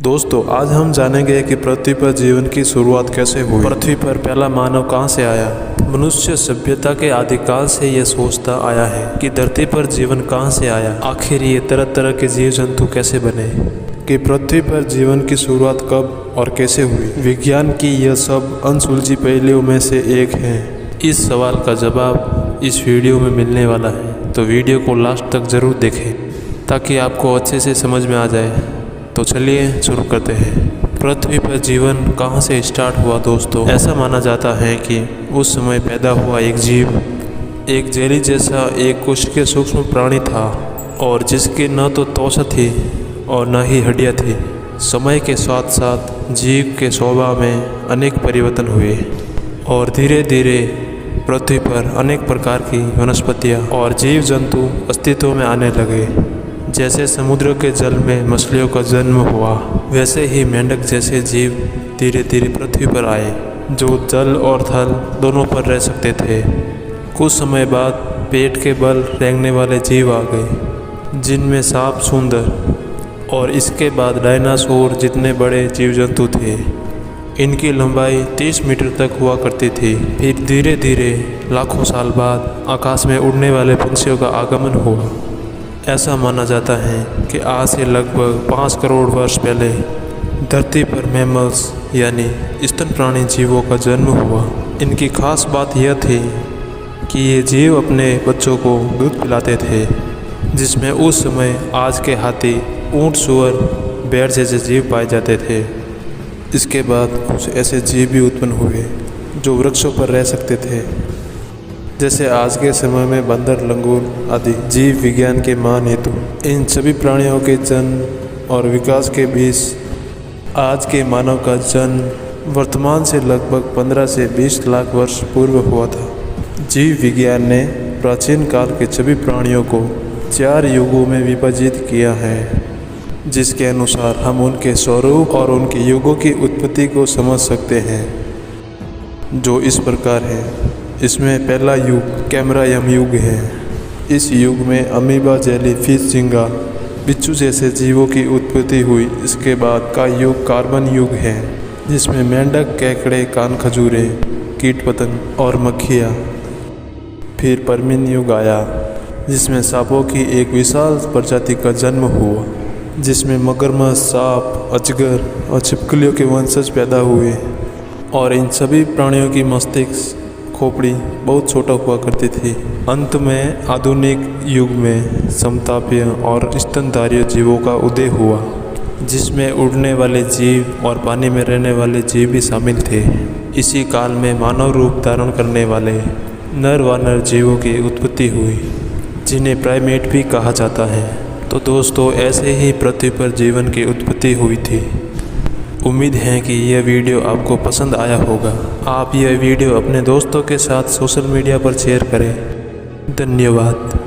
दोस्तों, आज हम जानेंगे कि पृथ्वी पर जीवन की शुरुआत कैसे हुई। पृथ्वी पर पहला मानव कहां से आया। मनुष्य सभ्यता के आदिकाल से यह सोचता आया है कि धरती पर जीवन कहां से आया। आखिर ये तरह तरह के जीव जंतु कैसे बने, कि पृथ्वी पर जीवन की शुरुआत कब और कैसे हुई। विज्ञान की यह सब अनसुलझी पहेलियों में से एक है। इस सवाल का जवाब इस वीडियो में मिलने वाला है, तो वीडियो को लास्ट तक जरूर देखें ताकि आपको अच्छे से समझ में आ जाए। तो चलिए शुरू करते हैं। पृथ्वी पर जीवन कहां से स्टार्ट हुआ। दोस्तों, ऐसा माना जाता है कि उस समय पैदा हुआ एक जीव एक जेली जैसा एक कोशिकीय सूक्ष्म प्राणी था, और जिसकी न तो त्वचा थी और न ही हड्डियां थी। समय के साथ साथ जीव के स्वभाव में अनेक परिवर्तन हुए और धीरे धीरे पृथ्वी पर अनेक प्रकार की वनस्पतियाँ और जीव जंतु अस्तित्व में आने लगे। जैसे समुद्र के जल में मछलियों का जन्म हुआ, वैसे ही मेंढक जैसे जीव धीरे धीरे पृथ्वी पर आए, जो जल और थल दोनों पर रह सकते थे। कुछ समय बाद पेट के बल रेंगने वाले जीव आ गए, जिनमें सांप, सुंदर और इसके बाद डायनासोर जितने बड़े जीव जंतु थे। इनकी लंबाई 30 मीटर तक हुआ करती थी। फिर धीरे धीरे लाखों साल बाद आकाश में उड़ने वाले पंछियों का आगमन हुआ। ऐसा माना जाता है कि आज से लगभग 5 करोड़ वर्ष पहले धरती पर मैमल्स यानी स्तन प्राणी जीवों का जन्म हुआ। इनकी खास बात यह थी कि ये जीव अपने बच्चों को दूध पिलाते थे, जिसमें उस समय आज के हाथी, ऊंट, सुअर, बैल जैसे जीव पाए जाते थे। इसके बाद कुछ ऐसे जीव भी उत्पन्न हुए जो वृक्षों पर रह सकते थे, जैसे आज के समय में बंदर, लंगूर आदि। जीव विज्ञान के मान हेतु इन सभी प्राणियों के जन्म और विकास के बीच आज के मानव का जन्म वर्तमान से लगभग 15 से 20 लाख वर्ष पूर्व हुआ था। जीव विज्ञान ने प्राचीन काल के सभी प्राणियों को 4 युगों में विभाजित किया है, जिसके अनुसार हम उनके स्वरूप और उनके युगों की उत्पत्ति को समझ सकते हैं, जो इस प्रकार है। इसमें पहला युग कैम्ब्रियम युग है। इस युग में अमीबा, जेली फिश, झींगा, बिच्छू जैसे जीवों की उत्पत्ति हुई। इसके बाद का युग कार्बन युग है, जिसमें मेंढक, केकड़े, कान खजूरे, कीट पतंग और मक्खियाँ। फिर परमीन युग आया, जिसमें सांपों की एक विशाल प्रजाति का जन्म हुआ, जिसमें मगरमच्छ, सांप, अजगर और छिपकलियों के वंशज पैदा हुए। और इन सभी प्राणियों की मस्तिष्क, खोपड़ी बहुत छोटा हुआ करती थी। अंत में आधुनिक युग में समतापीय और स्तनधारी जीवों का उदय हुआ, जिसमें उड़ने वाले जीव और पानी में रहने वाले जीव भी शामिल थे। इसी काल में मानव रूप धारण करने वाले नर वानर जीवों की उत्पत्ति हुई, जिन्हें प्राइमेट भी कहा जाता है। तो दोस्तों, ऐसे ही पृथ्वी पर जीवन की उत्पत्ति हुई थी। उम्मीद है कि यह वीडियो आपको पसंद आया होगा। आप यह वीडियो अपने दोस्तों के साथ सोशल मीडिया पर शेयर करें। धन्यवाद।